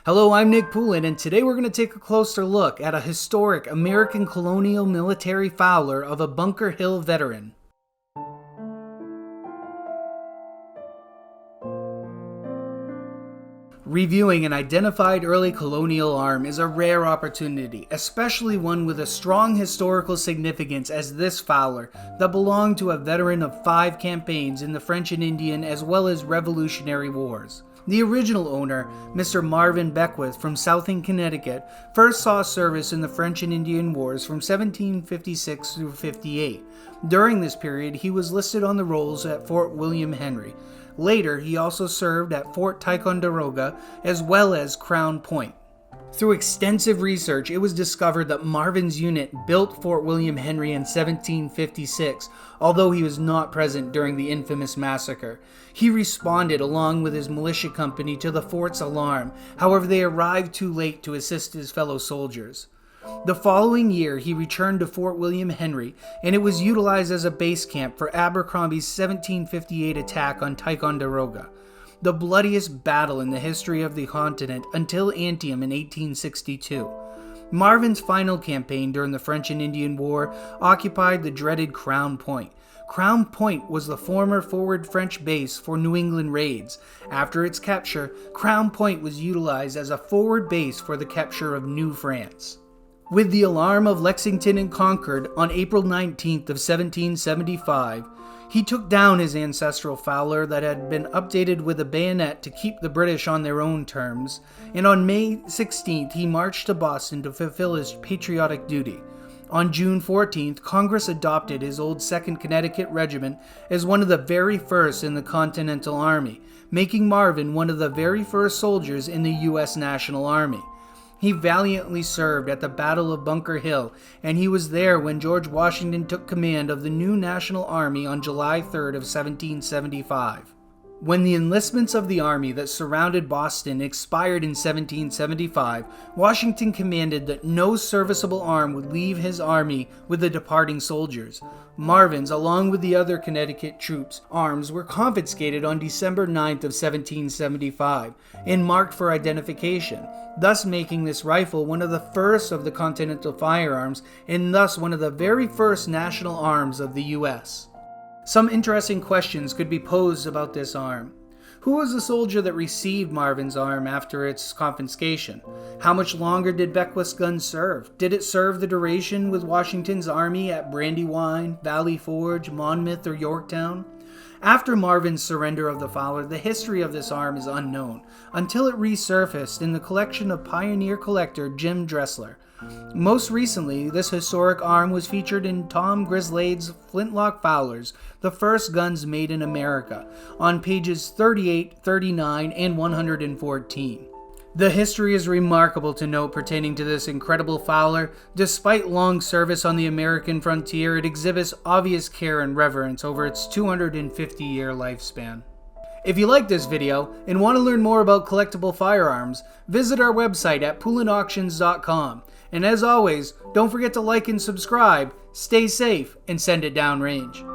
Hello, I'm Nick Poulin, and today we're going to take a closer look at a historic American colonial military Fowler of a Bunker Hill veteran. Reviewing an identified early colonial arm is a rare opportunity, especially one with a strong historical significance as this Fowler that belonged to a veteran of 5 campaigns in the French and Indian as well as Revolutionary Wars. The original owner, Mr. Marvin Beckwith from Southing, Connecticut, first saw service in the French and Indian Wars from 1756 through 58. During this period, he was listed on the rolls at Fort William Henry. Later, he also served at Fort Ticonderoga as well as Crown Point. Through extensive research, it was discovered that Marvin's unit built Fort William Henry in 1756, although he was not present during the infamous massacre. He responded along with his militia company to the fort's alarm, however they arrived too late to assist his fellow soldiers. The following year, he returned to Fort William Henry, and it was utilized as a base camp for Abercrombie's 1758 attack on Ticonderoga, the bloodiest battle in the history of the continent until Antietam in 1862. Marvin's final campaign during the French and Indian War occupied the dreaded Crown Point. Crown Point was the former forward French base for New England raids. After its capture, Crown Point was utilized as a forward base for the capture of New France. With the alarm of Lexington and Concord on April 19th of 1775, he took down his ancestral Fowler that had been updated with a bayonet to keep the British on their own terms, and on May 16th he marched to Boston to fulfill his patriotic duty. On June 14th, Congress adopted his old 2nd Connecticut Regiment as one of the very first in the Continental Army, making Marvin one of the very first soldiers in the U.S. National Army. He valiantly served at the Battle of Bunker Hill, and he was there when George Washington took command of the new National Army on July 3rd of 1775. When the enlistments of the army that surrounded Boston expired in 1775, Washington commanded that no serviceable arm would leave his army with the departing soldiers. Marvin's, along with the other Connecticut troops' arms, were confiscated on December 9th of 1775 and marked for identification, thus making this rifle one of the first of the Continental firearms and thus one of the very first national arms of the U.S. Some interesting questions could be posed about this arm. Who was the soldier that received Marvin's arm after its confiscation? How much longer did Beckwith's gun serve? Did it serve the duration with Washington's army at Brandywine, Valley Forge, Monmouth, or Yorktown? After Marvin's surrender of the Fowler, the history of this arm is unknown, until it resurfaced in the collection of pioneer collector Jim Dressler. Most recently, this historic arm was featured in Tom Grinslade's Flintlock Fowlers, the first guns made in America, on pages 38, 39, and 114. The history is remarkable to note pertaining to this incredible Fowler. Despite long service on the American frontier, it exhibits obvious care and reverence over its 250-year lifespan. If you like this video and want to learn more about collectible firearms, visit our website at poulinauctions.com. And as always, don't forget to like and subscribe, stay safe, and send it downrange.